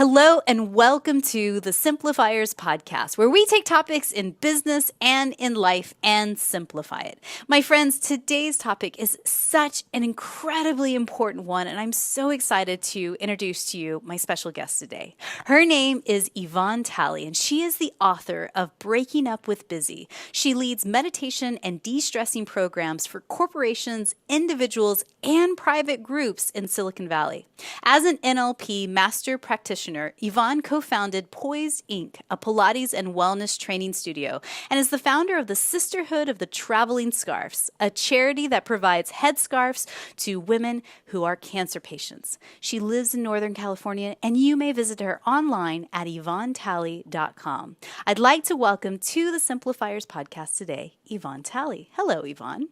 Hello and welcome to the Simplifiers podcast, where we take topics in business and in life and simplify it. My friends, today's topic is such an incredibly important one, and I'm so excited to introduce to you my special guest today. Her name is Yvonne Tally, and she is the author of Breaking Up with Busy. She leads meditation and de-stressing programs for corporations, individuals, and private groups in Silicon Valley. As an NLP master practitioner, Yvonne co-founded Poised Inc., a Pilates and wellness training studio, and is the founder of the Sisterhood of the Traveling Scarves, a charity that provides headscarves to women who are cancer patients. She lives in Northern California, and you may visit her online at YvonneTally.com. I'd like to welcome to the Simplifiers podcast today, Yvonne Tally. Hello, Yvonne.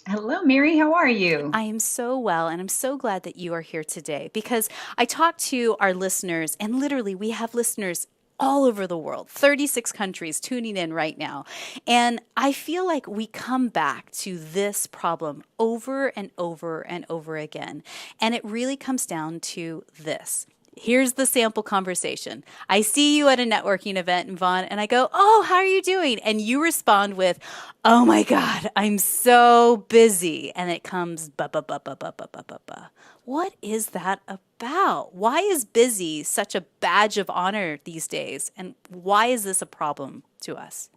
Hello, Mary. How are you? I am so well, and I'm so glad that you are here today because I talk to our listeners, and literally we have listeners all over the world, 36 countries tuning in right now. And I feel like we come back to this problem over and over and over again. And it really comes down to this. Here's the sample conversation. I see you at a networking event, Yvonne, and I go, "Oh, how are you doing?" And you respond with, "Oh my God, I'm so busy." And it comes, ba ba ba ba ba ba ba ba ba. What is that about? Why is busy such a badge of honor these days? And why is this a problem to us?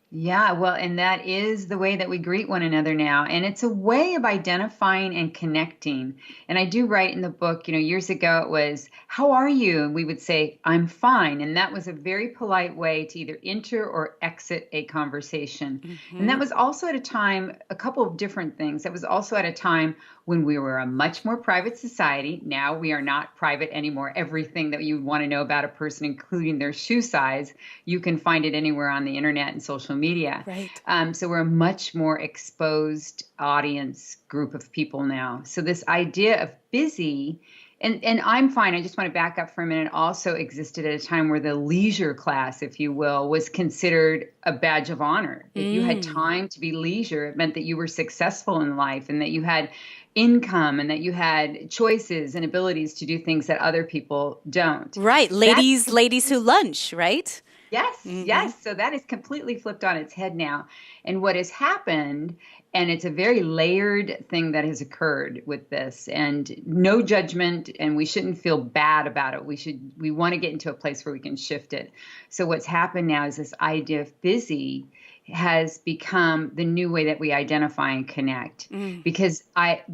Yeah, well, and that is the way that we greet one another now. And it's a way of identifying and connecting. And I do write in the book, years ago it was, "How are you?" And we would say, "I'm fine." And that was a very polite way to either enter or exit a conversation. And that was also at a time, a couple of different things. That was also at a time when we were a much more private society. Now we are not private anymore. Everything that you want to know about a person, including their shoe size, you can find it anywhere on the internet and social media. Right. So we're a much more exposed audience group of people now. So this idea of busy, and I'm fine, I just want to back up for a minute, also existed at a time where the leisure class, if you will, was considered a badge of honor. If you had time to be leisure, it meant that you were successful in life and that you had income and that you had choices and abilities to do things that other people don't. Right. Ladies who lunch, right? Yes, yes. So that is completely flipped on its head now. And what has happened, and it's a very layered thing that has occurred with this, and no judgment, and we shouldn't feel bad about it. We want to get into a place where we can shift it. So what's happened now is this idea of busy has become the new way that we identify and connect. Because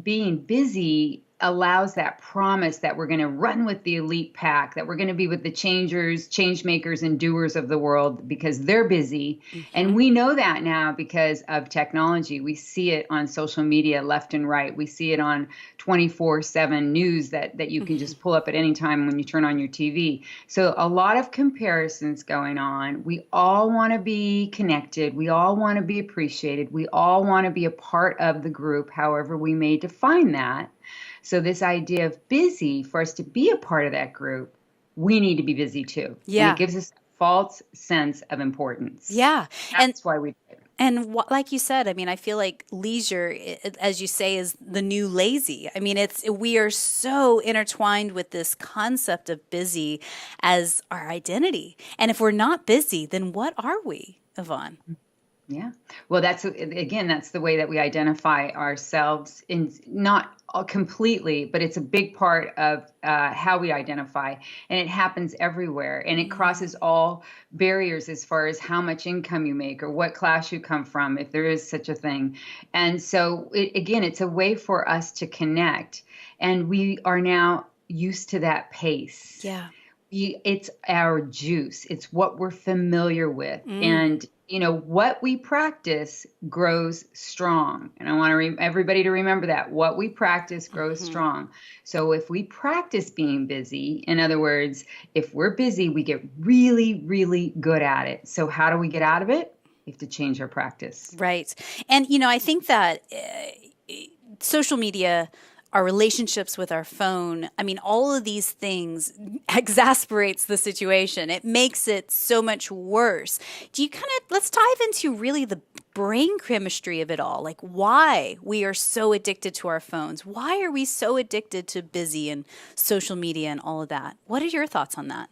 being busy allows that promise that we're going to run with the elite pack, that we're going to be with the changers, change makers, and doers of the world because they're busy. And we know that now because of technology. We see it on social media left and right. We see it on 24/7 news that you can just pull up at any time when you turn on your TV. So a lot of comparisons going on. We all want to be connected. We all want to be appreciated. We all want to be a part of the group, however we may define that. So this idea of busy, for us to be a part of that group, we need to be busy too. Yeah. And it gives us a false sense of importance. Yeah. That's why we do it. And like you said, I mean, I feel like leisure, as you say, is the new lazy. I mean, we are so intertwined with this concept of busy as our identity. And if we're not busy, then what are we, Yvonne? Yeah. Well, that's the way that we identify ourselves, in not completely, but it's a big part of how we identify, and it happens everywhere, and it crosses all barriers as far as how much income you make or what class you come from, if there is such a thing. And so it's a way for us to connect, and we are now used to that pace. Yeah. It's our juice. It's what we're familiar with. And what we practice grows strong. And I want everybody to remember that. What we practice grows strong. So if we practice being busy, in other words, if we're busy, we get really, really good at it. So how do we get out of it? We have to change our practice. Right. And, I think that social media our relationships with our phone. I mean, all of these things exasperates the situation. It makes it so much worse. Do you let's dive into really the brain chemistry of it all, like why we are so addicted to our phones. Why are we so addicted to busy and social media and all of that? What are your thoughts on that?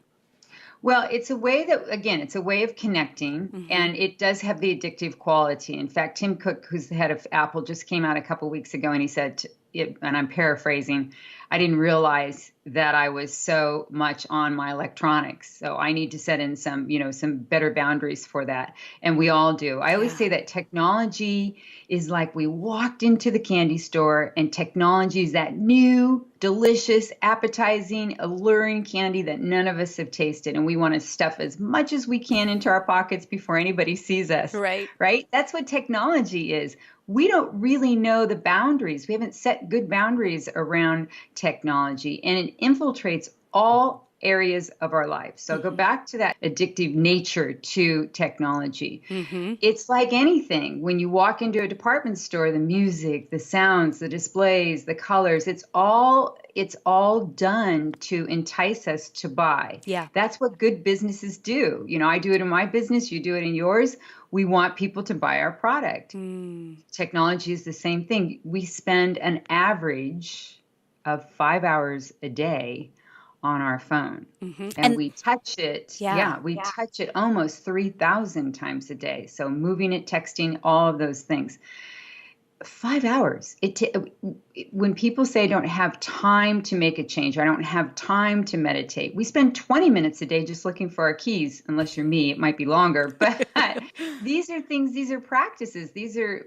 Well, it's a way that, again, it's a way of connecting, and it does have the addictive quality. In fact, Tim Cook, who's the head of Apple, just came out a couple of weeks ago and he said, and I'm paraphrasing, I didn't realize that I was so much on my electronics. So I need to set in some better boundaries for that. And we all do. I always say that technology is like we walked into the candy store, and technology is that new, delicious, appetizing, alluring candy that none of us have tasted. And we want to stuff as much as we can into our pockets before anybody sees us. Right. Right? That's what technology is. We don't really know the boundaries. We haven't set good boundaries around technology, and it infiltrates all areas of our life. So go back to that addictive nature to technology. It's like anything. When you walk into a department store, the music, the sounds, the displays, the colors, it's all done to entice us to buy. Yeah. That's what good businesses do. I do it in my business, you do it in yours. We want people to buy our product. Technology is the same thing. We spend an average of 5 hours a day on our phone. And we touch it. We touch it almost 3,000 times a day. So moving it, texting, all of those things. 5 hours. When people say I don't have time to make a change, or I don't have time to meditate, we spend 20 minutes a day just looking for our keys. Unless you're me, it might be longer. But these are things, these are practices.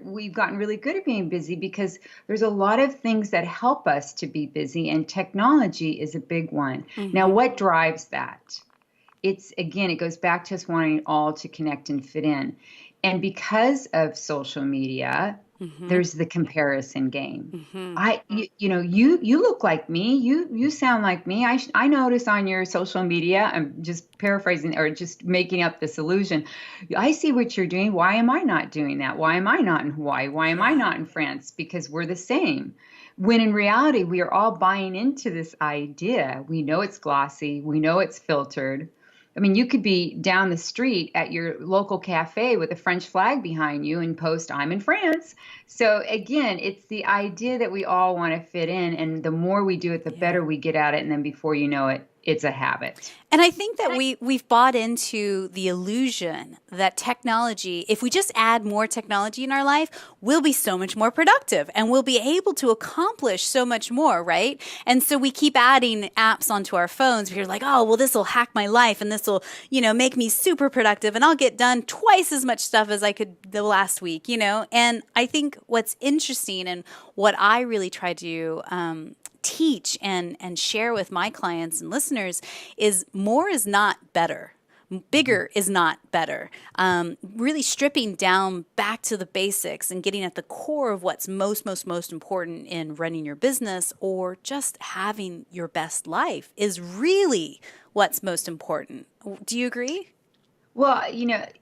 We've gotten really good at being busy because there's a lot of things that help us to be busy, and technology is a big one. Now, what drives that? It goes back to us wanting all to connect and fit in. And because of social media, there's the comparison game. You look like me. You sound like me. I notice on your social media, I'm just paraphrasing or just making up this illusion. I see what you're doing. Why am I not doing that? Why am I not in Hawaii? Why am I not in France? Because we're the same. When in reality, we are all buying into this idea. We know it's glossy. We know it's filtered. I mean, you could be down the street at your local cafe with a French flag behind you and post, I'm in France. So again, it's the idea that we all want to fit in. And the more we do it, the better we get at it. And then before you know it, it's a habit. And I think that we've bought into the illusion that technology, if we just add more technology in our life, we'll be so much more productive and we'll be able to accomplish so much more, right? And so we keep adding apps onto our phones. We're like, oh, well, this will hack my life and this will, make me super productive and I'll get done twice as much stuff as I could the last week, And I think what's interesting and what I really try to teach and share with my clients and listeners is more is not better. Bigger is not better. Really stripping down back to the basics and getting at the core of what's most important in running your business or just having your best life is really what's most important. Do you agree? Well,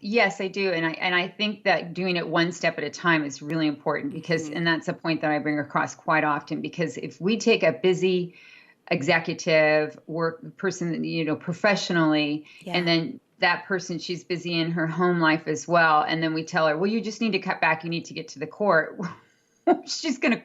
yes, I do. And I think that doing it one step at a time is really important because, and that's a point that I bring across quite often, because if we take a busy executive work person, professionally, and then that person, she's busy in her home life as well. And then we tell her, well, you just need to cut back. You need to get to the court. She's gonna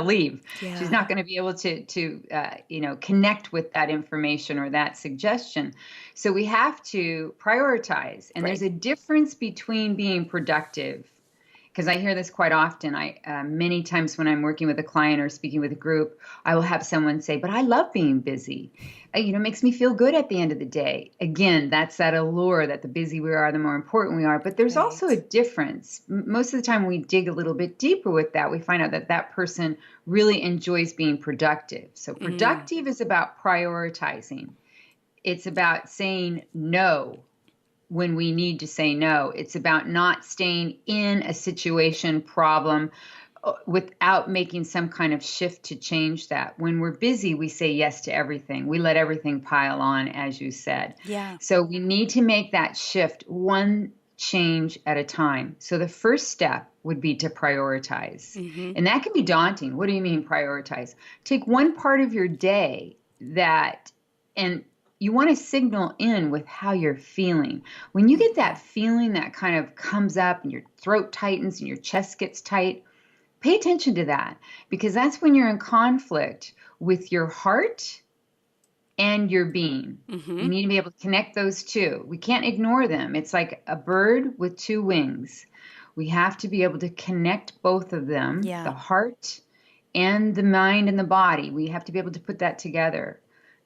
leave. Yeah. She's not going to be able to connect with that information or that suggestion. So we have to prioritize. And there's a difference between being productive, because I hear this quite often. Many times when I'm working with a client or speaking with a group, I will have someone say, but I love being busy. It makes me feel good at the end of the day. Again, that's that allure that the busier we are, the more important we are. But there's also a difference. Most of the time we dig a little bit deeper with that. We find out that person really enjoys being productive. So productive is about prioritizing. It's about saying no when we need to say no. It's about not staying in a situation, problem, without making some kind of shift to change that. When we're busy, we say yes to everything. We let everything pile on, as you said. Yeah. So we need to make that shift one change at a time. So the first step would be to prioritize. And that can be daunting. What do you mean prioritize? Take one part of your day and you want to signal in with how you're feeling. When you get that feeling that kind of comes up and your throat tightens and your chest gets tight, pay attention to that, because that's when you're in conflict with your heart and your being. You need to be able to connect those two. We can't ignore them. It's like a bird with two wings. We have to be able to connect both of them, the heart and the mind and the body. We have to be able to put that together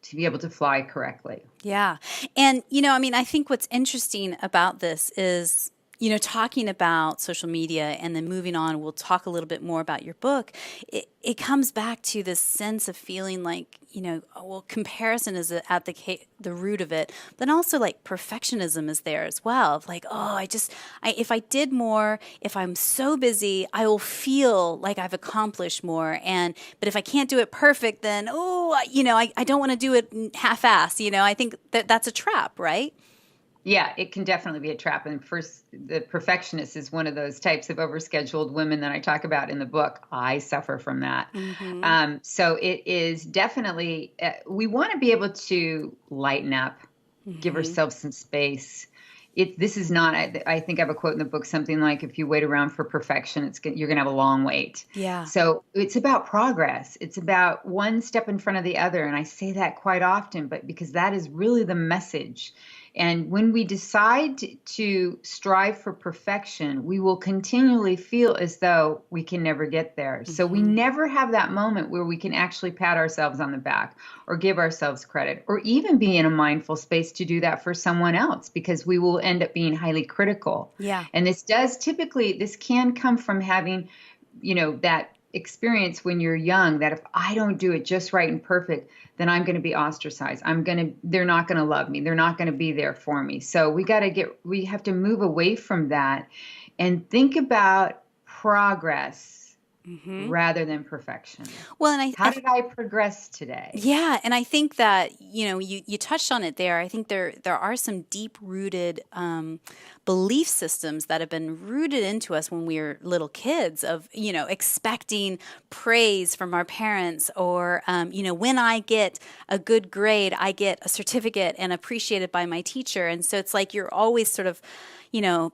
to be able to fly correctly. Yeah. And, I think what's interesting about this is, talking about social media and then moving on, we'll talk a little bit more about your book. It comes back to this sense of feeling like, comparison is at the root of it, but also like perfectionism is there as well. Of like, if I did more, if I'm so busy, I will feel like I've accomplished more. But if I can't do it perfect, then, I don't want to do it half-assed. I think that's a trap, right? Yeah, it can definitely be a trap. And first, the perfectionist is one of those types of overscheduled women that I talk about in the book. I suffer from that. So it is definitely, we want to be able to lighten up, give ourselves some space. This is not, I think I have a quote in the book, something like, if you wait around for perfection, you're going to have a long wait. Yeah. So it's about progress. It's about one step in front of the other. And I say that quite often, but because that is really the message. And when we decide to strive for perfection, we will continually feel as though we can never get there. So we never have that moment where we can actually pat ourselves on the back or give ourselves credit or even be in a mindful space to do that for someone else, because we will end up being highly critical. Yeah. And this can come from having, that experience when you're young, that if I don't do it just right and perfect, then I'm going to be ostracized. They're not going to love me. They're not going to be there for me. So we have to move away from that and think about progress rather than perfection. Well, and how did I progress today? Yeah, and I think that you touched on it there. I think there are some deep rooted belief systems that have been rooted into us when we were little kids of expecting praise from our parents, or when I get a good grade, I get a certificate and appreciated by my teacher, and so it's like you're always sort of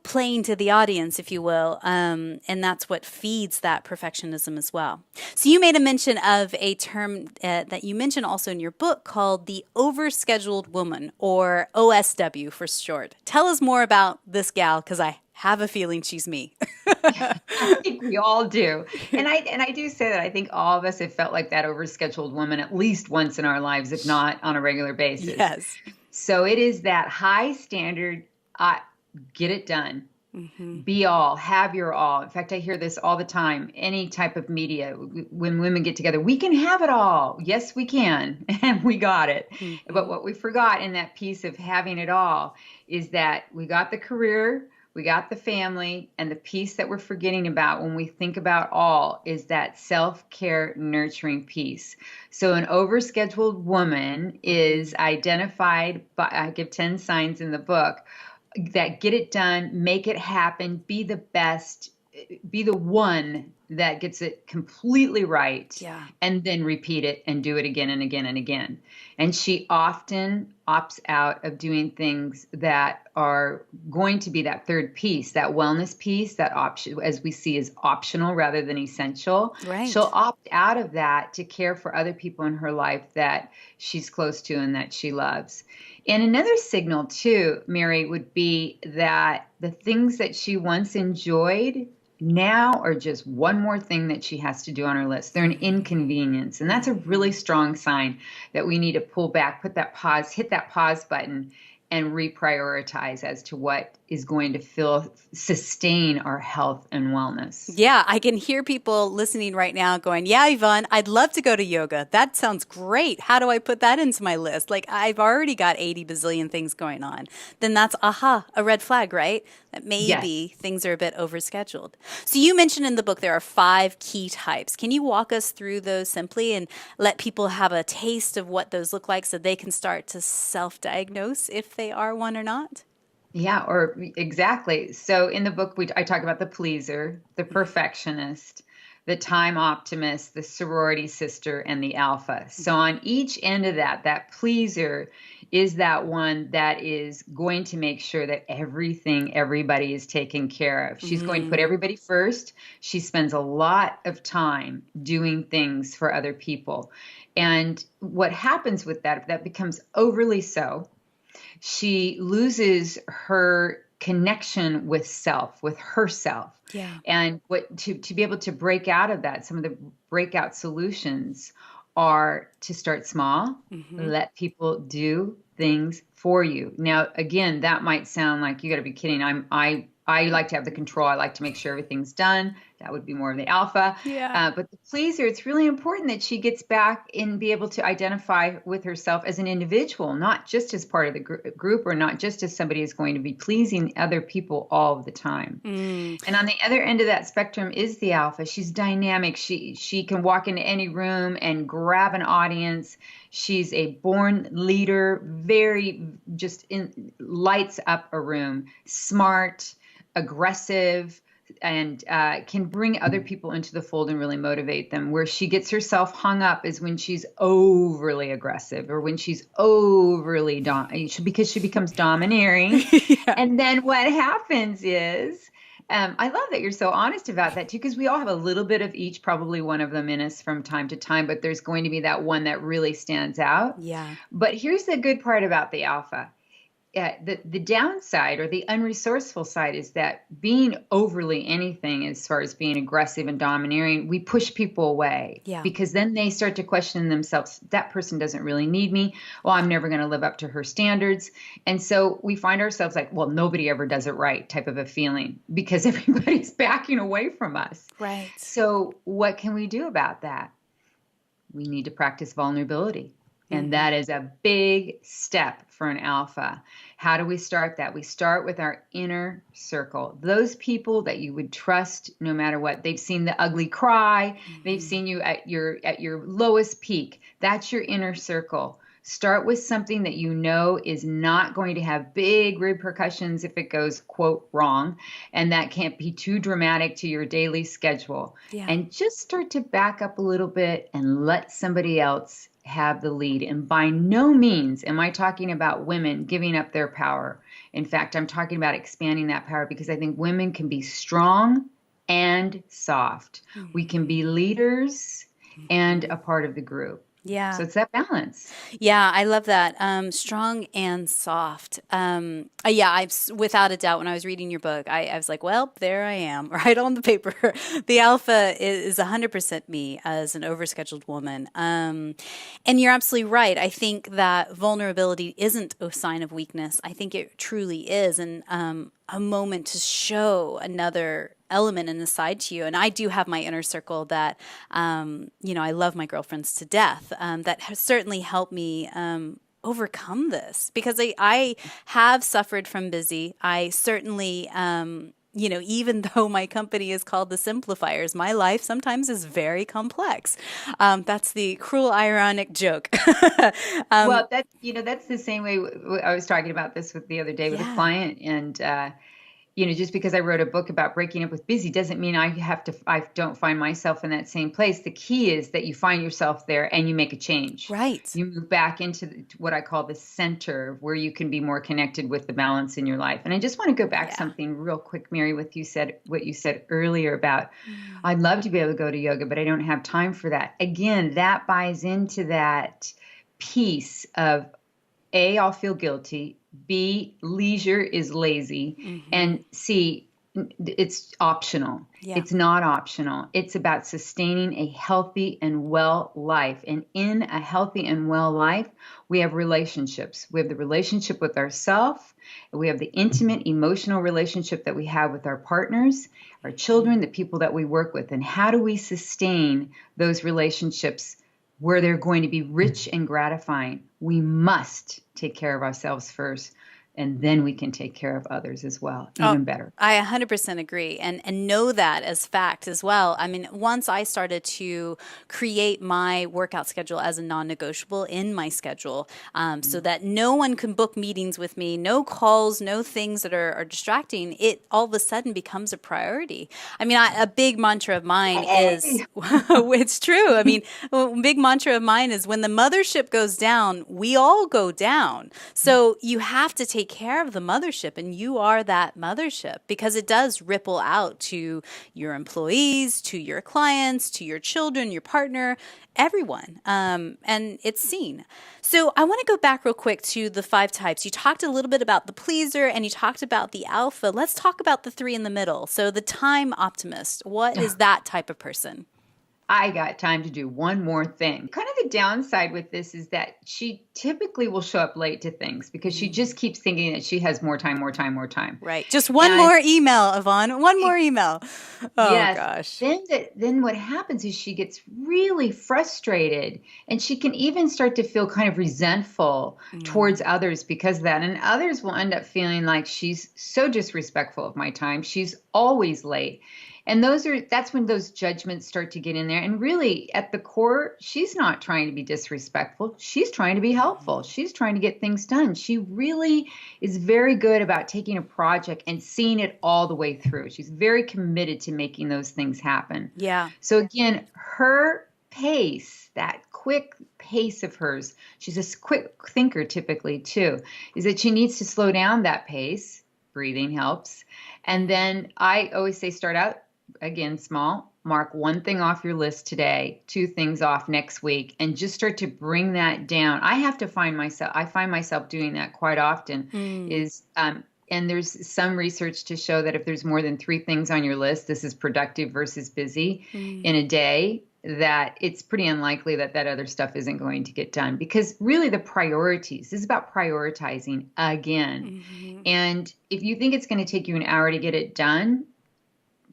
playing to the audience, if you will. And that's what feeds that perfectionism as well. So you made a mention of a term that you mentioned also in your book called the Overscheduled Woman, or OSW for short. Tell us more about this gal, because I have a feeling she's me. I think we all do. And I do say that I think all of us have felt like that overscheduled woman at least once in our lives, if not on a regular basis. Yes. So it is that high standard, get it done. Be all, have your all. In fact, I hear this all the time. Any type of media, when women get together, we can have it all. Yes, we can. And we got it. But what we forgot in that piece of having it all is that we got the career, we got the family, and the piece that we're forgetting about when we think about all is that self-care, nurturing piece. So an overscheduled woman is identified by, I give 10 signs in the book, that get it done, make it happen, be the best, be the one that gets it completely right, and then repeat it and do it again and again and again. And she often opts out of doing things that are going to be that third piece, that wellness piece, that option, as we see, is optional rather than essential. Right. She'll opt out of that to care for other people in her life that she's close to and that she loves. And another signal, too, Mary, would be that the things that she once enjoyed now are just one more thing that she has to do on her list. They're an inconvenience. And that's a really strong sign that we need to pull back, hit that pause button, and reprioritize as to what is going to sustain our health and wellness. Yeah, I can hear people listening right now going, yeah, Yvonne, I'd love to go to yoga. That sounds great. How do I put that into my list? Like, I've already got 80 bazillion things going on. Then that's, a red flag, right? That maybe things are a bit overscheduled. So you mentioned in the book there are 5 key types. Can you walk us through those simply and let people have a taste of what those look like so they can start to self-diagnose if they are one or not? Yeah, or exactly. So in the book, I talk about the pleaser, the perfectionist, the time optimist, the sorority sister, and the alpha. So on each end of that, that pleaser is that one that is going to make sure that everybody is taken care of. She's going to put Mm. everybody first. She spends a lot of time doing things for other people. And what happens with that, if that becomes overly so, she loses her connection with self, with herself. Yeah. And what to be able to break out of that, some of the breakout solutions are to start small, Hmm. let people do things for you. Now, again, that might sound like you got to be kidding. I like to have the control. I like to make sure everything's done. That would be more of the alpha. Yeah. But the pleaser, it's really important that she gets back and be able to identify with herself as an individual, not just as part of the group or not just as somebody who's going to be pleasing other people all of the time. Mm. And on the other end of that spectrum is the alpha. She's dynamic. She can walk into any room and grab an audience. She's a born leader, very lights up a room, smart, aggressive, and can bring other people into the fold and really motivate them. Where she gets herself hung up is when she's overly aggressive or when she's overly because she becomes domineering. Yeah. And then what happens is, I love that you're so honest about that too, because we all have a little bit of each, probably one of them in us from time to time, but there's going to be that one that really stands out. Yeah. But here's the good part about the alpha. The downside or the unresourceful side is that being overly anything as far as being aggressive and domineering, we push people away Yeah. because then they start to question themselves. That person doesn't really need me. Well, I'm never going to live up to her standards. And so we find ourselves like, well, nobody ever does it right type of a feeling because everybody's backing away from us. Right. So what can we do about that? We need to practice vulnerability. And that is a big step for an alpha. How do we start that? We start with our inner circle. Those people that you would trust no matter what. They've seen the ugly cry. They've seen you at your lowest peak. That's your inner circle. Start with something that you know is not going to have big repercussions if it goes, quote, wrong. And that can't be too dramatic to your daily schedule. Yeah. And just start to back up a little bit and let somebody else have the lead. And by no means am I talking about women giving up their power. In fact, I'm talking about expanding that power because I think women can be strong and soft. We can be leaders and a part of the group. Yeah. So it's that balance. Yeah, I love that. Strong and soft. Yeah, without a doubt, when I was reading your book, I was like, well, there I am, right on the paper. The alpha is 100% me as an overscheduled woman. And you're absolutely right. I think that vulnerability isn't a sign of weakness. I think it truly is. And a moment to show another element and a side to you. And I do have my inner circle that, I love my girlfriends to death. That has certainly helped me overcome this because I have suffered from busy. I certainly, even though my company is called the Simplifiers, my life sometimes is very complex. That's the cruel, ironic joke. Well, that's the same way I was talking about this with the other day with a Yeah. client. And, just because I wrote a book about breaking up with busy doesn't mean I don't find myself in that same place. The key is that you find yourself there and you make a change. Right. You move back into what I call the center where you can be more connected with the balance in your life. And I just want to go back something real quick, Mary, what you said earlier about, I'd love to be able to go to yoga, but I don't have time for that. Again, that buys into that piece of A, I'll feel guilty. B, leisure is lazy. And C, it's optional. Yeah. It's not optional. It's about sustaining a healthy and well life. And in a healthy and well life, we have relationships. We have the relationship with ourselves. We have the intimate emotional relationship that we have with our partners, our children, the people that we work with. And how do we sustain those relationships where they're going to be rich and gratifying? We must take care of ourselves first. and then we can take care of others as well, Oh, even better. I 100% agree and know that as fact as well. I mean, once I started to create my workout schedule as a non-negotiable in my schedule, so that no one can book meetings with me, no calls, no things that are distracting, it all of a sudden becomes a priority. I mean, a big mantra of mine is, it's true. I mean, a big mantra of mine is when the mothership goes down, we all go down. So you have to take care of the mothership, and you are that mothership, because it does ripple out to your employees, to your clients, to your children, your partner, everyone. And it's seen. So I want to go back real quick to the 5 types. You talked a little bit about the pleaser and you talked about the alpha. Let's talk about the 3 in the middle. So the time optimist, what is that type of person? I got time to do one more thing. Kind of the downside with this is that she typically will show up late to things because she just keeps thinking that she has more time, more time, more time. Right. Just one more email, Yvonne. One more email. Oh, yes. gosh. Then what happens is she gets really frustrated, and she can even start to feel kind of resentful towards others because of that. And others will end up feeling like she's so disrespectful of my time. She's always late. And that's when those judgments start to get in there. And really, at the core, she's not trying to be disrespectful. She's trying to be helpful. She's trying to get things done. She really is very good about taking a project and seeing it all the way through. She's very committed to making those things happen. Yeah. So again, her pace, that quick pace of hers, she's a quick thinker typically too, is that she needs to slow down that pace. Breathing helps. And then I always say start out, again, small, mark 1 thing off your list today, 2 things off next week, and just start to bring that down. I find myself doing that quite often and there's some research to show that if there's more than 3 things on your list, this is productive versus busy in a day, that it's pretty unlikely that other stuff isn't going to get done, because really the priorities, this is about prioritizing again. And if you think it's going to take you an hour to get it done,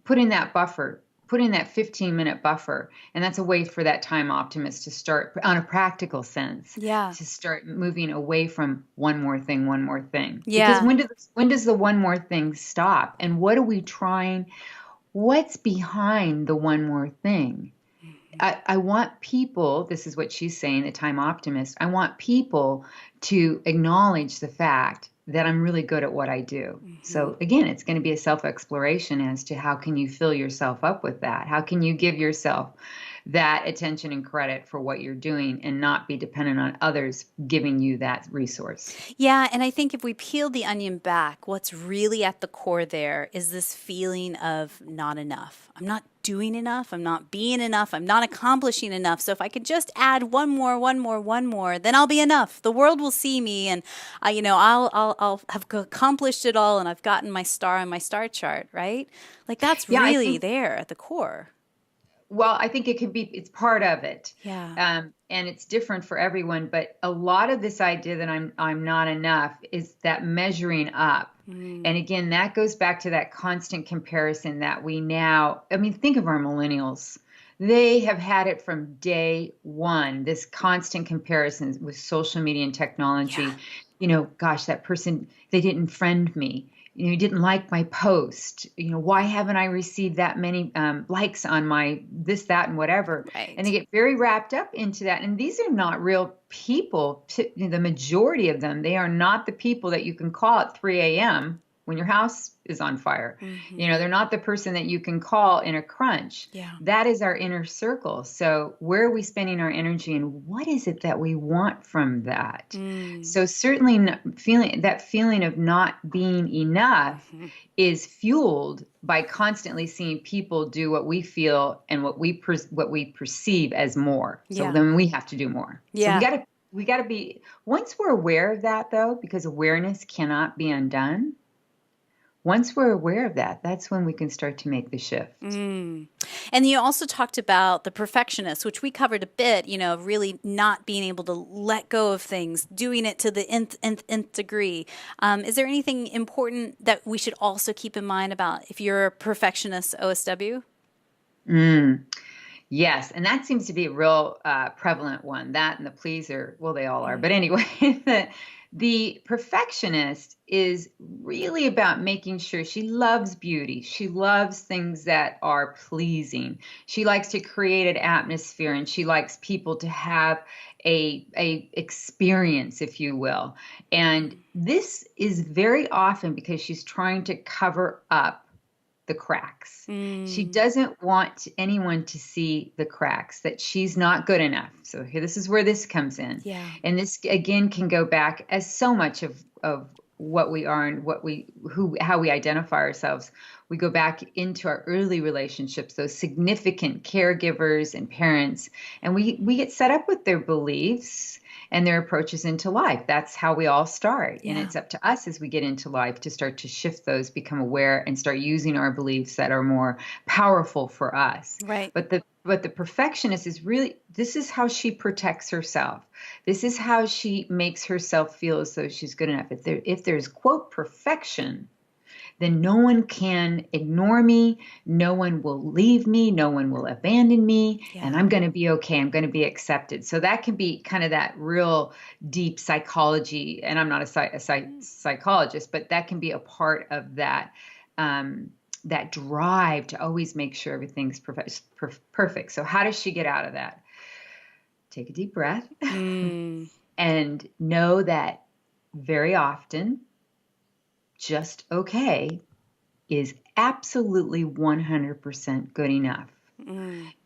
put in that 15-minute buffer. And that's a way for that time optimist to start, on a practical sense, to start moving away from one more thing. Yeah. Because when does the one more thing stop? And what are we trying? What's behind the one more thing? I want people, this is what she's saying, the time optimist, I want people to acknowledge the fact that I'm really good at what I do. So again, it's going to be a self-exploration as to how can you fill yourself up with that? How can you give yourself that attention and credit for what you're doing and not be dependent on others giving you that resource? Yeah, and I think if we peel the onion back, what's really at the core there is this feeling of not enough. I'm not doing enough. I'm not being enough. I'm not accomplishing enough. So if I could just add one more, then I'll be enough. The world will see me, and I'll have accomplished it all, and I've gotten my star on my star chart. Right? Like that's really there at the core. Well, I think it's part of it. Yeah. And it's different for everyone. But a lot of this idea that I'm not enough is that measuring up. And again, that goes back to that constant comparison that think of our millennials. They have had it from day one, this constant comparison with social media and technology. Yeah. Gosh, that person, they didn't friend me. You didn't like my post. Why haven't I received that many likes on my this, that, and whatever? Right. And they get very wrapped up into that. And these are not real people. The majority of them, they are not the people that you can call at 3 a.m. when your house is on fire. They're not the person that you can call in a crunch. Yeah. That is our inner circle. So where are we spending our energy, and what is it that we want from that? So certainly feeling of not being enough is fueled by constantly seeing people do what we feel and what we perceive as more. So then we have to do more. Yeah. So we got to be, once we're aware of that though, because awareness cannot be undone. Once we're aware of that, that's when we can start to make the shift. And you also talked about the perfectionist, which we covered a bit, really not being able to let go of things, doing it to the nth degree. Is there anything important that we should also keep in mind about if you're a perfectionist OSW? Yes, and that seems to be a real prevalent one. That and the pleaser, well, they all are. But Mm. anyway, the perfectionist is really about making sure she loves beauty. She loves things that are pleasing. She likes to create an atmosphere, and she likes people to have a experience, if you will. And this is very often because she's trying to cover up the cracks. She Mm. doesn't want anyone to see the cracks, that she's not good enough. So here, this is where this comes in. Yeah. And this again can go back as so much of what we are and how we identify ourselves. We go back into our early relationships, those significant caregivers and parents, and we get set up with their beliefs and their approaches into life. That's how we all start. And Yeah. it's up to us as we get into life to start to shift those, become aware, and start using our beliefs that are more powerful for us. Right. But the perfectionist is really, this is how she protects herself. This is how she makes herself feel as though she's good enough. If there's, quote, perfection, then no one can ignore me. No one will leave me. No one will abandon me. Yeah. And I'm going to be okay. I'm going to be accepted. So that can be kind of that real deep psychology. And I'm not a psychologist, but that can be a part of that. That drive to always make sure everything's perfect. So how does she get out of that? Take a deep breath and know that very often just okay is absolutely 100% good enough.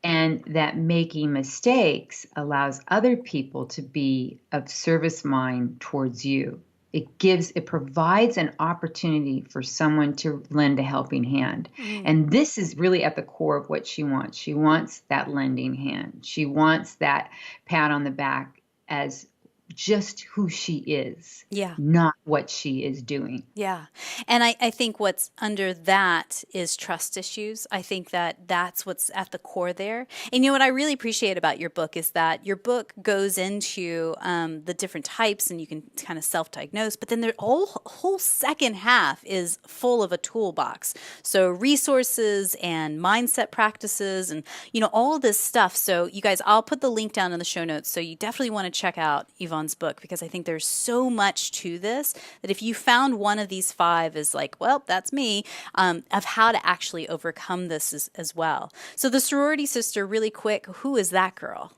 And that making mistakes allows other people to be of service mind towards you. It provides an opportunity for someone to lend a helping hand. And this is really at the core of what she wants. She wants that lending hand. She wants that pat on the back as just who she is, not what she is doing. Yeah. And I think what's under that is trust issues. I think that that's what's at the core there. And you know what I really appreciate about your book is that your book goes into the different types, and you can kind of self-diagnose, but then the whole second half is full of a toolbox. So resources and mindset practices and, you know, all of this stuff. So you guys, I'll put the link down in the show notes. So you definitely want to check out Yvonne's book, because I think there's so much to this that if you found one of these 5 is like, well, that's me, of how to actually overcome this as well. So the sorority sister, really quick, who is that girl?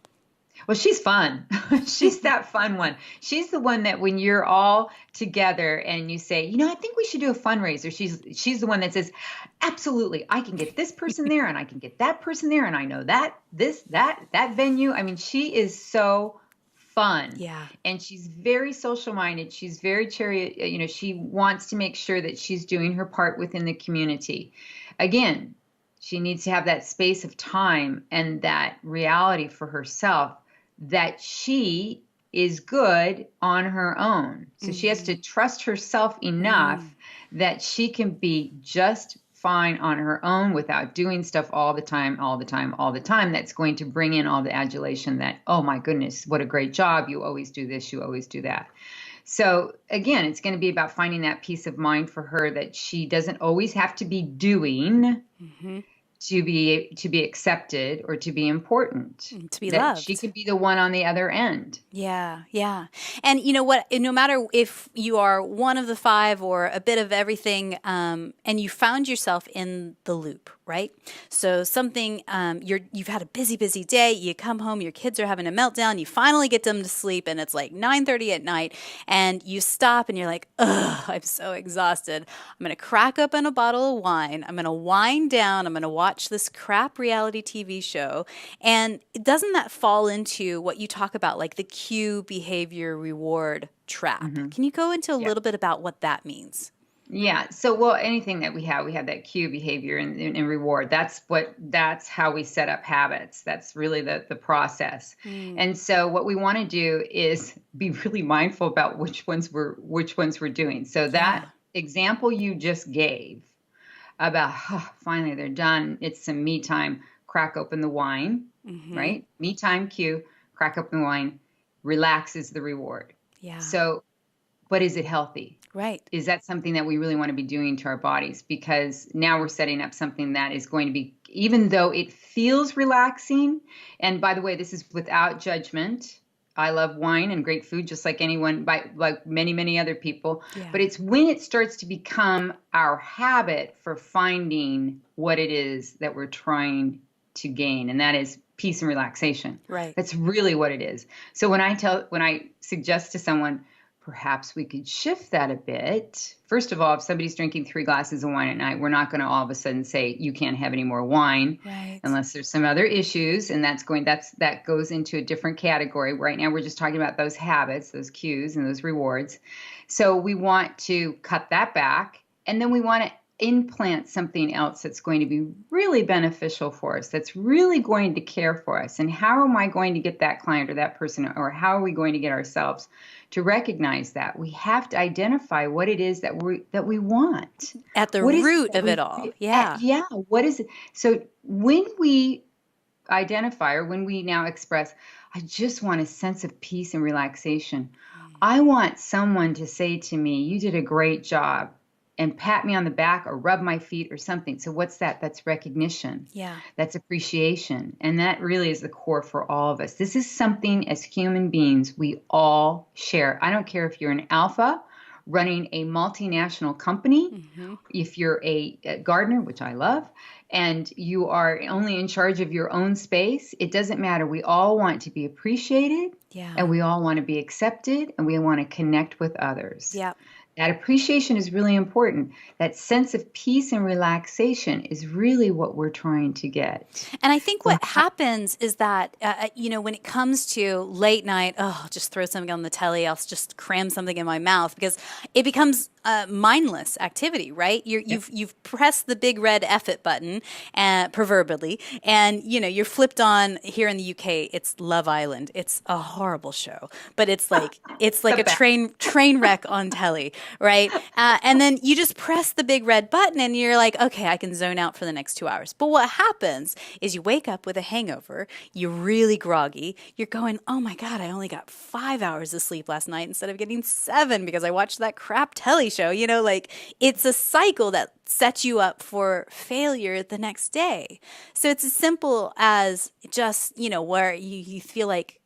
Well, she's fun. She's that fun one. She's the one that when you're all together and you say, you know, I think we should do a fundraiser. She's the one that says, absolutely, I can get this person there and I can get that person there. And I know that venue. I mean, she is so fun. Yeah. And she's very social minded. She's very you know, she wants to make sure that she's doing her part within the community. Again, she needs to have that space of time and that reality for herself that she is good on her own. So she has to trust herself enough that she can be just fine on her own without doing stuff all the time. That's going to bring in all the adulation that, oh my goodness, what a great job. You always do this, you always do that. So again, it's going to be about finding that peace of mind for her that she doesn't always have to be doing to be accepted or to be important, to be that loved. She could be the one on the other end. Yeah, yeah. And you know what, no matter if you are one of the 5 or a bit of everything, and you found yourself in the loop, right? So something, you've had a busy day, you come home, your kids are having a meltdown, you finally get them to sleep, and it's like 9:30 at night, and you stop and you're like, ugh, I'm so exhausted. I'm going to crack open a bottle of wine. I'm going to wind down. I'm going to watch this crap reality TV show. And doesn't that fall into what you talk about, like the cue behavior reward trap? Can you go into a little bit about what that means? Yeah. So, well, anything that we have that cue behavior and reward. That's how we set up habits. That's really the process. And so what we want to do is be really mindful about which ones we're doing. So that example you just gave about, finally they're done. It's some me time. Crack open the wine, right? Me time cue, crack open the wine, relaxes the reward. Yeah. So, but is it healthy? Right. Is that something that we really want to be doing to our bodies? Because now we're setting up something that is going to be even though it feels relaxing, and by the way, this is without judgment. I love wine and great food, just like anyone, like many, many other people. Yeah. But it's when it starts to become our habit for finding what it is that we're trying to gain, and that is peace and relaxation. Right. That's really what it is. So when I suggest to someone, perhaps we could shift that a bit. First of all, if somebody's drinking 3 glasses of wine at night, we're not going to all of a sudden say you can't have any more wine, right, unless there's some other issues, and that goes into a different category. Right now, we're just talking about those habits, those cues, and those rewards. So we want to cut that back, and then we want to implant something else that's going to be really beneficial for us, that's really going to care for us. And how am I going to get that client or that person, or how are we going to get ourselves to recognize that? We have to identify what it is that we want. At the root of it all. Yeah. Yeah. What is it? So when we identify, or when we now express, I just want a sense of peace and relaxation. I want someone to say to me, you did a great job, and pat me on the back or rub my feet or something. So what's that? That's recognition. Yeah. That's appreciation. And that really is the core for all of us. This is something as human beings we all share. I don't care if you're an alpha running a multinational company, if you're a gardener, which I love, and you are only in charge of your own space. It doesn't matter. We all want to be appreciated, and we all want to be accepted, and we want to connect with others. Yeah. That appreciation is really important. That sense of peace and relaxation is really what we're trying to get. And I think what happens is that, when it comes to late night, I'll just throw something on the telly, I'll just cram something in my mouth, because it becomes mindless activity, right? You've pressed the big red F it button, proverbially, and you're flipped on. Here in the UK, it's Love Island. It's a horrible show, but it's like a train wreck on telly, right? And then you just press the big red button, and you're like, okay, I can zone out for the next 2 hours. But what happens is you wake up with a hangover. You're really groggy. You're going, oh my God, I only got 5 hours of sleep last night instead of getting 7 because I watched that crap telly show. It's a cycle that sets you up for failure the next day. So it's as simple as just, where you feel like,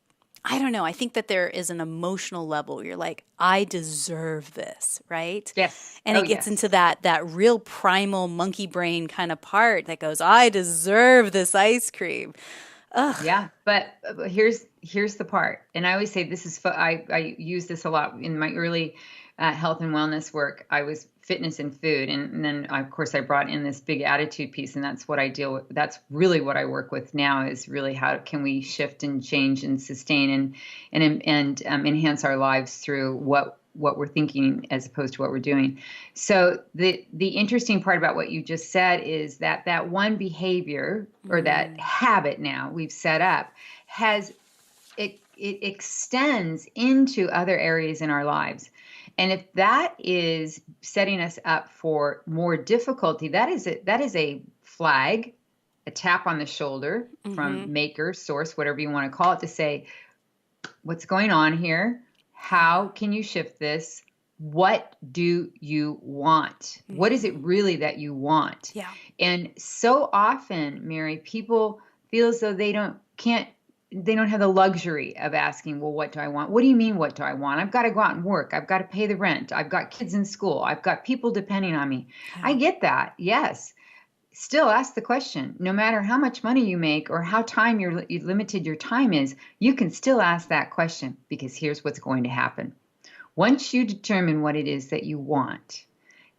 I don't know, I think that there is an emotional level where you're like, I deserve this, right? Yes. And it gets into that real primal monkey brain kind of part that goes, I deserve this ice cream. Ugh. Yeah, but here's the part. And I always say this is, I use this a lot in my early health and wellness work. I was fitness and food. And then, of course, I brought in this big attitude piece, and that's what I deal with. That's really what I work with now, is really how can we shift and change and sustain and enhance our lives through what we're thinking as opposed to what we're doing. So the interesting part about what you just said is that one behavior or that habit now we've set up it extends into other areas in our lives. And if that is setting us up for more difficulty, that is a flag, a tap on the shoulder from maker, source, whatever you want to call it, to say, what's going on here? How can you shift this? What do you want? What is it really that you want? Yeah. And so often, Mary, people feel as though they don't have the luxury of asking, well, what do I want? What do you mean, what do I want? I've got to go out and work. I've got to pay the rent. I've got kids in school. I've got people depending on me. Yeah. I get that. Yes. Still ask the question. No matter how much money you make or how limited your time is, you can still ask that question, because here's what's going to happen. Once you determine what it is that you want,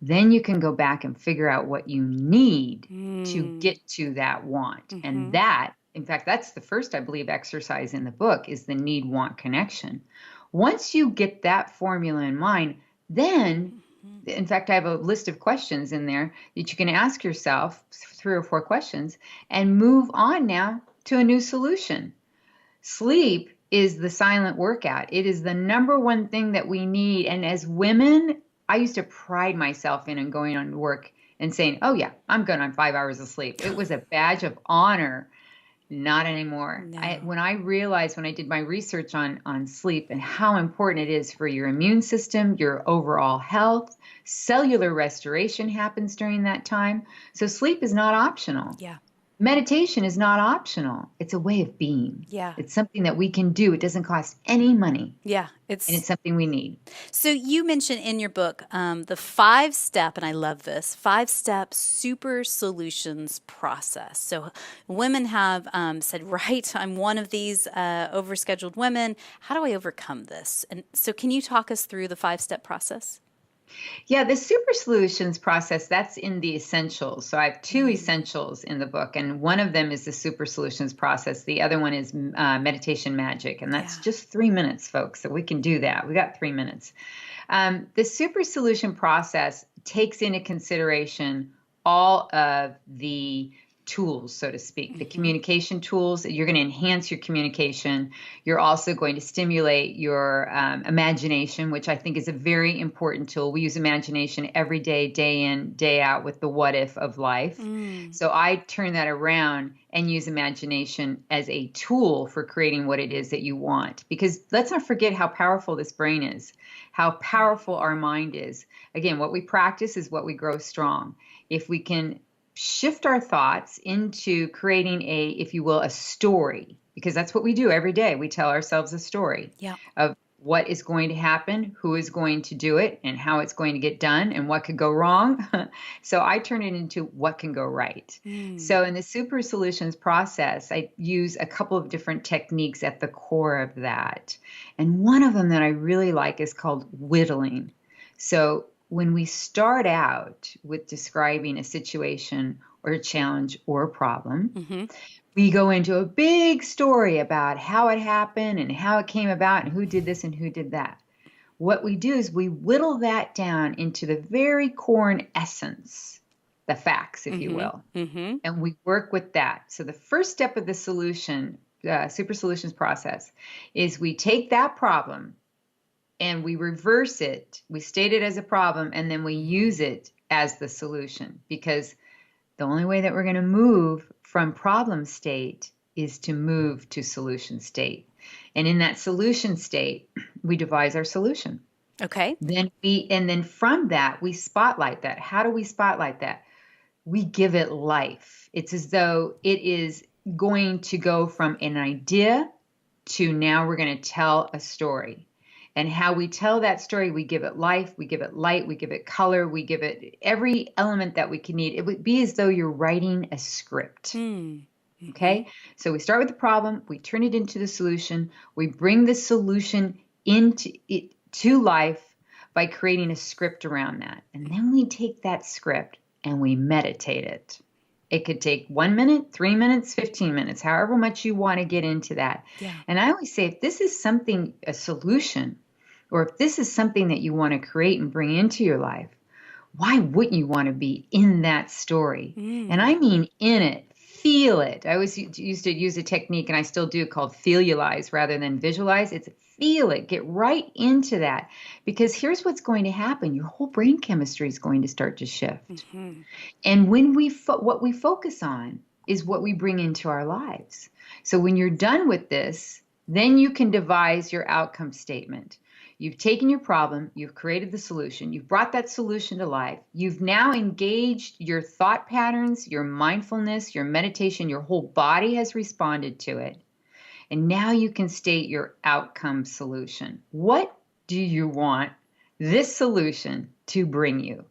then you can go back and figure out what you need to get to that want. And that, in fact, that's the first, I believe, exercise in the book, is the need-want connection. Once you get that formula in mind, then, in fact, I have a list of questions in there that you can ask yourself, 3 or 4 questions, and move on now to a new solution. Sleep is the silent workout. It is the number one thing that we need. And as women, I used to pride myself in going on work and saying, oh yeah, I'm good on 5 hours of sleep. It was a badge of honor. Not anymore. No. When I did my research on sleep and how important it is for your immune system, your overall health, cellular restoration happens during that time. So sleep is not optional. Yeah. Meditation is not optional. It's a way of being. Yeah. It's something that we can do. It doesn't cost any money, Yeah. and it's something we need. So you mentioned in your book the 5-step, and I love this, 5-step super solutions process. So women have said, right, I'm one of these overscheduled women. How do I overcome this? And so can you talk us through the 5-step process? Yeah, the super solutions process, that's in the essentials. So I have two essentials in the book, and one of them is the super solutions process. The other one is meditation magic, and that's Yeah. just 3 minutes, folks. So we can do that. We got 3 minutes. The super solution process takes into consideration all of the tools, so to speak, the communication tools. You're going to enhance your communication. You're also going to stimulate your imagination, which I think is a very important tool. We use imagination every day, day in, day out with the what if of life. So I turn that around and use imagination as a tool for creating what it is that you want. Because let's not forget how powerful this brain is, how powerful our mind is. Again, what we practice is what we grow strong. If we can shift our thoughts into creating a, if you will, a story, because that's what we do every day. We tell ourselves a story of what is going to happen, who is going to do it, and how it's going to get done, and what could go wrong. So I turn it into what can go right. So in the super solutions process, I use a couple of different techniques at the core of that. And one of them that I really like is called whittling. So when we start out with describing a situation or a challenge or a problem, we go into a big story about how it happened and how it came about and who did this and who did that. What we do is we whittle that down into the very core and essence, the facts, if you will, and we work with that. So the first step of the solution, super solutions process, is we take that problem and we reverse it. We state it as a problem, and then we use it as the solution, because the only way that we're going to move from problem state is to move to solution state. And in that solution state, we devise our solution. Okay. Then from that, we spotlight that. How do we spotlight that? We give it life. It's as though it is going to go from an idea to now we're going to tell a story. And how we tell that story, we give it life, we give it light, we give it color, we give it every element that we can need. It would be as though you're writing a script. Okay? So we start with the problem, we turn it into the solution, we bring the solution into it to life by creating a script around that. And then we take that script and we meditate it. It could take 1 minute, 3 minutes, 15 minutes, however much you want to get into that. And I always say, if this is something, a solution, or if this is something that you want to create and bring into your life, why wouldn't you want to be in that story? And I mean in it. Feel it. I always used to use a technique, and I still do, called feel-ulize rather than visualize. It's feel it. Get right into that. Because here's what's going to happen. Your whole brain chemistry is going to start to shift. And when what we focus on is what we bring into our lives. So when you're done with this, then you can devise your outcome statement. You've taken your problem, you've created the solution, you've brought that solution to life, you've now engaged your thought patterns, your mindfulness, your meditation, your whole body has responded to it. And now you can state your outcome solution. What do you want this solution to bring you?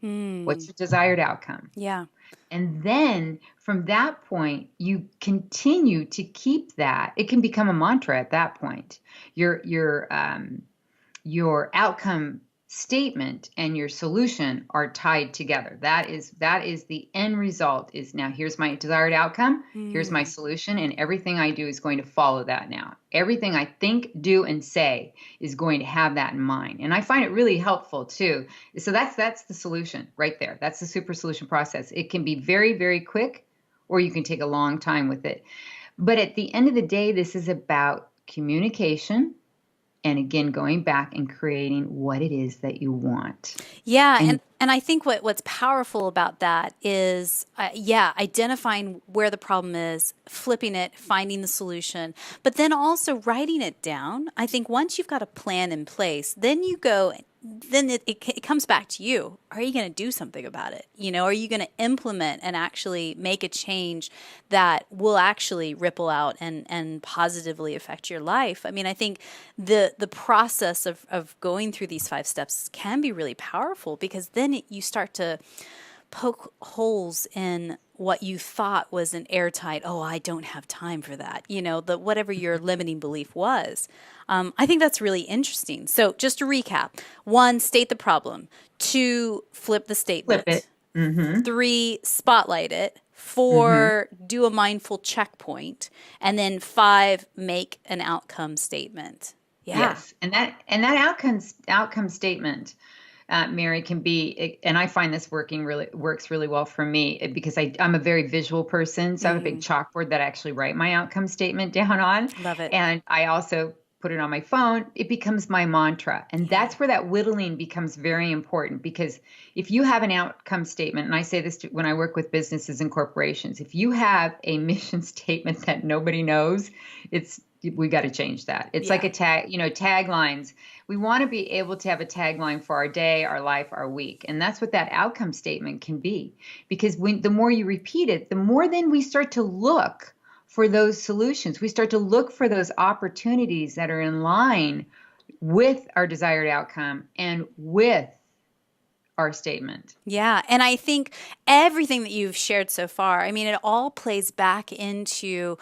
What's your desired outcome? And then from that point, you continue to keep that. It can become a mantra at that point. Your outcome statement and your solution are tied together. That is the end result. Is now, here's my desired outcome, here's my solution, and everything I do is going to follow that now. Everything I think, do, and say is going to have that in mind. And I find it really helpful too. So that's the solution right there. That's the super solution process. It can be very, very quick, or you can take a long time with it. But at the end of the day, this is about communication. And again, going back and creating what it is that you want. And I think what's powerful about that is, identifying where the problem is, flipping it, finding the solution, but then also writing it down. I think once you've got a plan in place, then you go then it comes back to you. Are you going to do something about it? Are you going to implement and actually make a change that will actually ripple out and positively affect your life? I mean, I think the process of going through these 5 steps can be really powerful, because then you start to poke holes in what you thought was an airtight, oh, I don't have time for that, whatever your limiting belief was. I think that's really interesting. So just to recap: 1, state the problem; 2, flip the statement; Flip it. 3, spotlight it; 4, do a mindful checkpoint; and then 5, make an outcome statement. Yeah. Yes, and that outcome statement, Mary, can be, and I find this works really well for me, because I'm a very visual person. So I have a big chalkboard that I actually write my outcome statement down on. Love it. And I also put it on my phone. It becomes my mantra. And that's where that whittling becomes very important, because if you have an outcome statement, and I say this when I work with businesses and corporations, if you have a mission statement that nobody knows, we got to change that. It's like a taglines. We want to be able to have a tagline for our day, our life, our week. And that's what that outcome statement can be. Because the more you repeat it, the more then we start to look for those solutions. We start to look for those opportunities that are in line with our desired outcome and with our statement. Yeah. And I think everything that you've shared so far, I mean, it all plays back into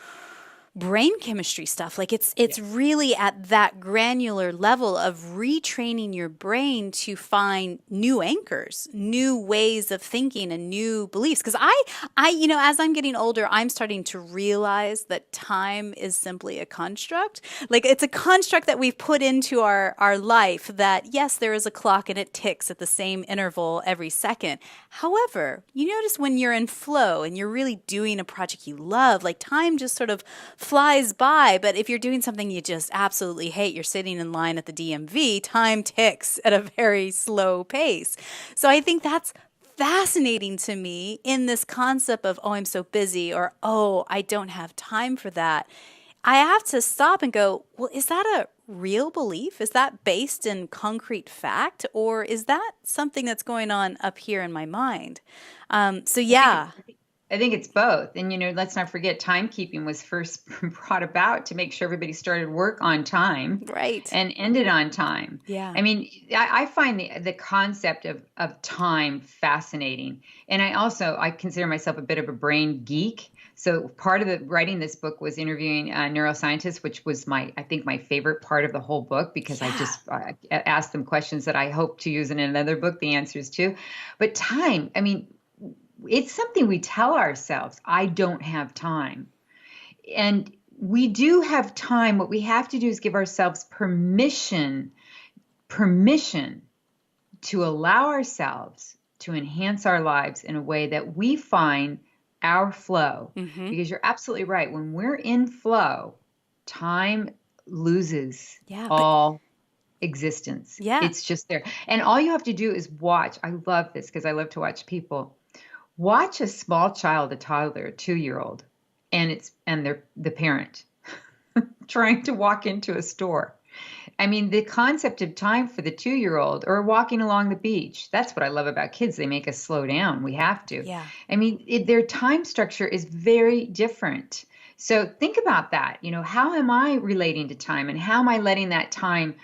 brain chemistry stuff. Like it's really at that granular level of retraining your brain to find new anchors, new ways of thinking, and new beliefs. Because I as I'm getting older, I'm starting to realize that time is simply a construct. Like it's a construct that we've put into our life, that yes, there is a clock and it ticks at the same interval every second. However, you notice when you're in flow and you're really doing a project you love, like time just sort of flies by. But if you're doing something you just absolutely hate, you're sitting in line at the DMV, time ticks at a very slow pace. So I think that's fascinating to me in this concept of, oh, I'm so busy, or, oh, I don't have time for that. I have to stop and go, well, is that a real belief? Is that based in concrete fact? Or is that something that's going on up here in my mind? So yeah. I think it's both. And, let's not forget, timekeeping was first brought about to make sure everybody started work on time. Right. And ended on time. Yeah. I mean, I find the concept of time fascinating. And I consider myself a bit of a brain geek. So part of writing this book was interviewing neuroscientists, which was my favorite part of the whole book, because I asked them questions that I hope to use in another book, the answers to. But time, I mean, it's something we tell ourselves, I don't have time. And we do have time. What we have to do is give ourselves permission to allow ourselves to enhance our lives in a way that we find our flow. Because you're absolutely right. When we're in flow, time loses all existence. Yeah. It's just there. And all you have to do is watch. I love this because I love to watch people. Watch a small child, a toddler, a 2-year-old, and the parent trying to walk into a store. I mean, the concept of time for the 2-year-old, or walking along the beach. That's what I love about kids. They make us slow down. We have to. Yeah. I mean, their time structure is very different. So think about that. How am I relating to time, and how am I letting that time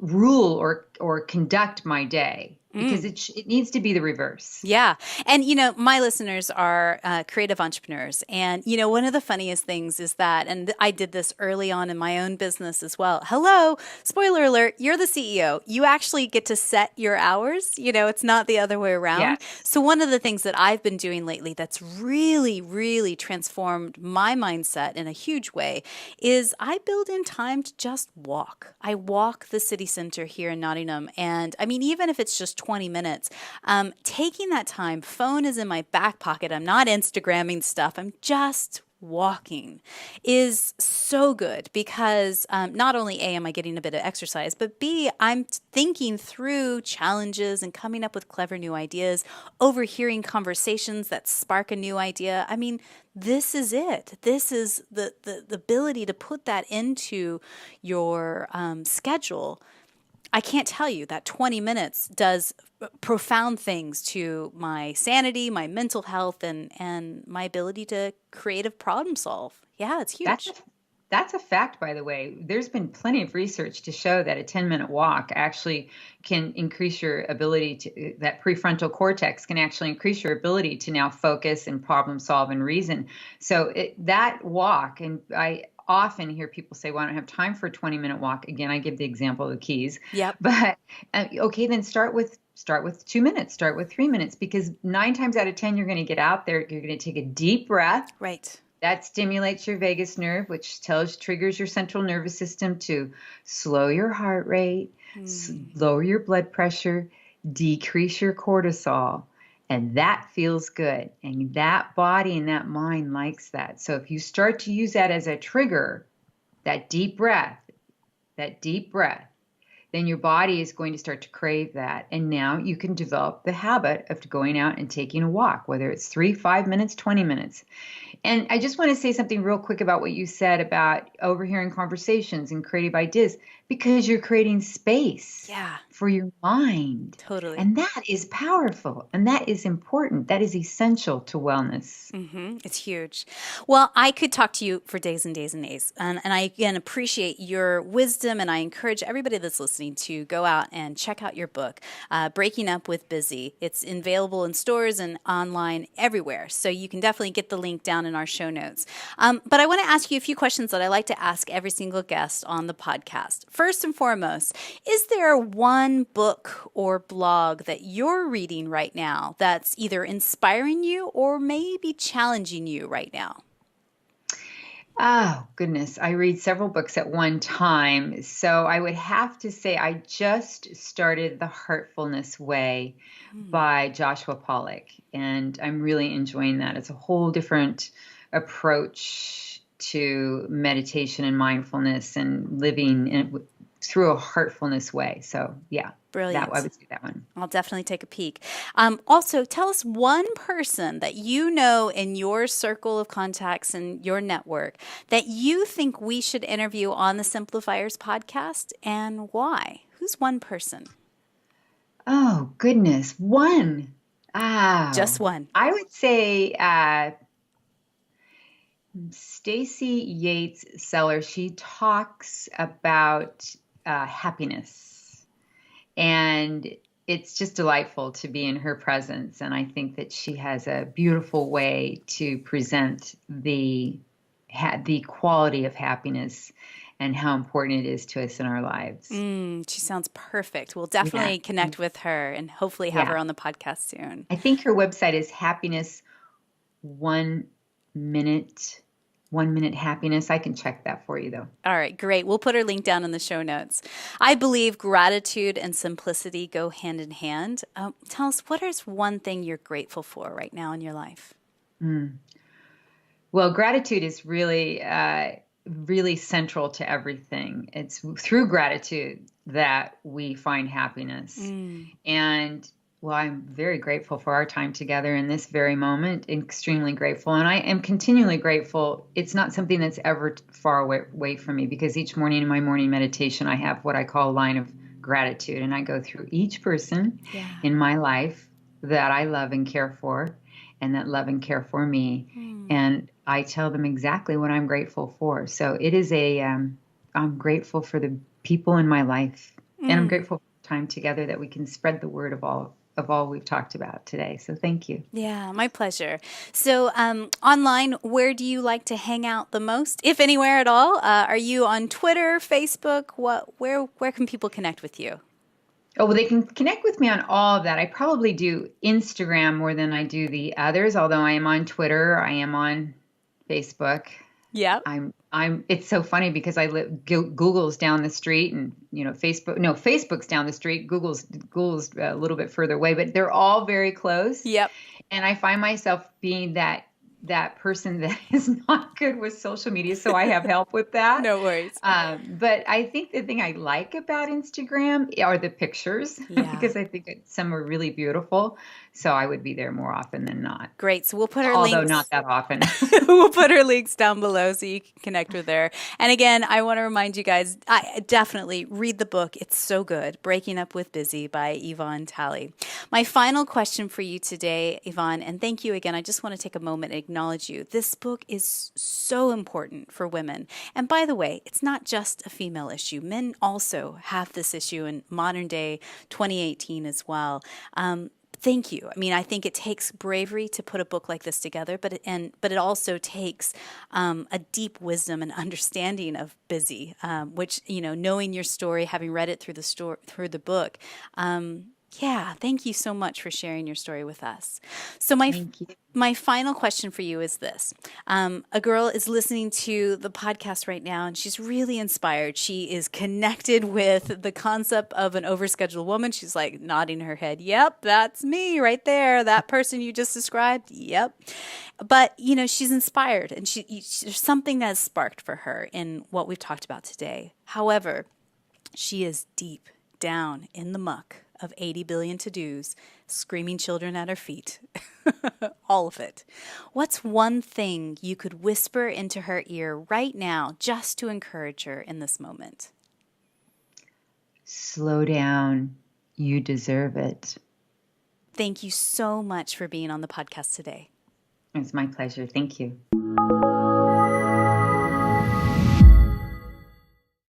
rule or conduct my day? Because it needs to be the reverse. Yeah. And, my listeners are creative entrepreneurs. And, one of the funniest things is that, and I did this early on in my own business as well. Hello, spoiler alert, you're the CEO. You actually get to set your hours. It's not the other way around. Yes. So one of the things that I've been doing lately that's really, really transformed my mindset in a huge way is I build in time to just walk. I walk the city center here in Nottingham. And I mean, even if it's just 20 minutes, taking that time, phone is in my back pocket. I'm not Instagramming stuff. I'm just walking is so good, because not only A, am I getting a bit of exercise, but B, I'm thinking through challenges and coming up with clever new ideas, overhearing conversations that spark a new idea. I mean, this is it. This is the ability to put that into your schedule. I can't tell you that 20 minutes does profound things to my sanity, my mental health, and my ability to creative problem solve. Yeah, it's That's a, huge. that's a fact, by the way. There's been plenty of research to show that a 10-minute walk actually can increase your ability to, that prefrontal cortex can actually increase your ability to now focus and problem solve and reason. So that walk, and I often hear people say, well, I don't have time for a 20-minute walk. Again, I give the example of the keys. Yep. But okay, then start with 2 minutes, start with 3 minutes, because 9 times out of 10, you're going to get out there, you're going to take a deep breath. Right. That stimulates your vagus nerve, which triggers your central nervous system to slow your heart rate, lower your blood pressure, decrease your cortisol. And that feels good. And that body and that mind likes that. So if you start to use that as a trigger, that deep breath, then your body is going to start to crave that. And now you can develop the habit of going out and taking a walk, whether it's 3, 5 minutes, 20 minutes. And I just want to say something real quick about what you said about overhearing conversations and creative ideas, because you're creating space for your mind. Totally. And that is powerful. And that is important. That is essential to wellness. Mm-hmm. It's huge. Well, I could talk to you for days and days and days. And I, again, appreciate your wisdom. And I encourage everybody that's listening to go out and check out your book, Breaking Up with Busy. It's available in stores and online everywhere. So you can definitely get the link down in our show notes. But I want to ask you a few questions that I like to ask every single guest on the podcast. First and foremost, is there one book or blog that you're reading right now that's either inspiring you or maybe challenging you right now? Oh, goodness. I read several books at one time. So I would have to say I just started The Heartfulness Way by Joshua Pollack. And I'm really enjoying that. It's a whole different approach to meditation and mindfulness and living through a heartfulness way. So yeah. Brilliant. I would say that one. I'll definitely take a peek. Also, tell us one person that you know in your circle of contacts and your network that you think we should interview on the Simplifiers podcast, and why? Who's one person? Oh, goodness. One. Just one. I would say Stacey Yates Seller. She talks about happiness. And it's just delightful to be in her presence. And I think that she has a beautiful way to present the quality of happiness and how important it is to us in our lives. She sounds perfect. We'll definitely connect with her and hopefully have her on the podcast soon. I think her website is Happiness 1 Minute. 1 Minute Happiness. I can check that for you, though. All right, great. We'll put her link down in the show notes. I believe gratitude and simplicity go hand in hand. Tell us, what is one thing you're grateful for right now in your life? Well, gratitude is really, really central to everything. It's through gratitude that we find happiness. And well, I'm very grateful for our time together in this very moment, extremely grateful. And I am continually grateful. It's not something that's ever far away from me, because each morning in my morning meditation, I have what I call a line of gratitude. And I go through each person in my life that I love and care for, and that love and care for me. And I tell them exactly what I'm grateful for. So it is I'm grateful for the people in my life. And I'm grateful for time together that we can spread the word of all we've talked about today. So thank you. Yeah, my pleasure. So online, where do you like to hang out the most, if anywhere at all? Are you on Twitter, Facebook? Where can people connect with you? Oh, well, they can connect with me on all of that. I probably do Instagram more than I do the others, although I am on Twitter. I am on Facebook. Yeah. It's so funny because Google's down the street, and Facebook's down the street. Google's a little bit further away, but they're all very close. Yep. And I find myself being that that person that is not good with social media, so I have help with that. No worries. But I think the thing I like about Instagram are the pictures Yeah. because I think some are really beautiful. So I would be there more often than not, Great. So we'll put our although links. not that often. We'll put her links down below so you can connect with her. And again, I want to remind you guys, definitely read the book. It's so good. Breaking Up with Busy by Yvonne Tally. My final question for you today, Yvonne, and thank you again. I just want to take a moment and acknowledge you. This book is so important for women. And by the way, it's not just a female issue. Men also have this issue in modern day 2018 as well. Thank you. I mean, I think it takes bravery to put a book like this together, but it also takes a deep wisdom and understanding of busy, which knowing your story, having read it through the book. Yeah, thank you so much for sharing your story with us. So Thank you. my final question for you is this. A girl is listening to the podcast right now, and she's really inspired. She is connected with the concept of an overscheduled woman. She's like nodding her head. Yep, that's me right there. That person you just described. Yep. But, she's inspired, and there's something that has sparked for her in what we've talked about today. However, she is deep down in the muck of 80 billion to-dos, screaming children at her feet. All of it. What's one thing you could whisper into her ear right now just to encourage her in this moment? Slow down. You deserve it. Thank you so much for being on the podcast today. It's my pleasure. Thank you.